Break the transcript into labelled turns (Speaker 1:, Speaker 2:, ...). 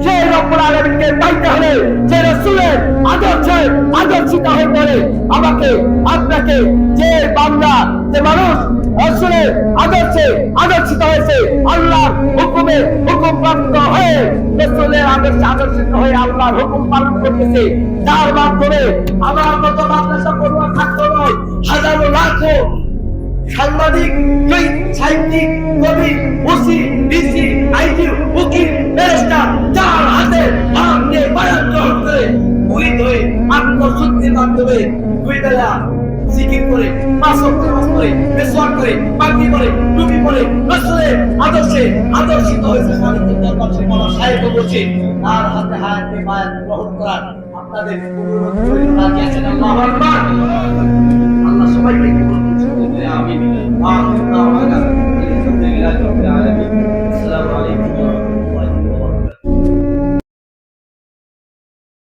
Speaker 1: সেই রব্বুল আলামিনকে পাইতে হলে যে রাসূলের আদর্শে আদর্শিত হয়ে পড়ে আমাকে আপনাকে যে বান্দা যে মানুষ রাসূলের আদর্শে আদর্শিত হয়েছে আল্লাহর হুকুমে হুকুমপ্রাপ্ত হয়ে রাসূলের আদর্শে আদর্শিত হয়ে আল্লাহর হুকুম পালন করতেছে তার মাধ্যমে আমার মতো মাদ্রাসা পড়ুয়া ছাত্র নয় হাজারো লাখো সাংবাদিক সাহিত্যিক কবি ওসি ডিসি আইজি উকিল ব্যারিস্টার যার হাতে হাত দিয়ে বয়ান গ্রহণ করে মুরিদ হয়ে আত্মশুদ্ধির মাধ্যমে দুই বেলা জিকির করে পাঁচ ওয়াক্ত নামাজ পড়ে মিসওয়াক করে পাগড়ি পরে টুপি পরে রাসূলের আদর্শে আদর্শিত হয়েছে স্বামীর দরবার সে বলা সাহেব বলছে তার হাতে হাত দিয়ে বয়ান গ্রহণ করার আপনাদের অনুরোধ করে রাজি আছেন আল্লাহু আকবার আল্লাহ সবাইকে কবুল করুন আমিন আল্লাহু আকবার আলহামদুলিল্লাহি রাব্বিল আলামিন আসসালামু আলাইকুম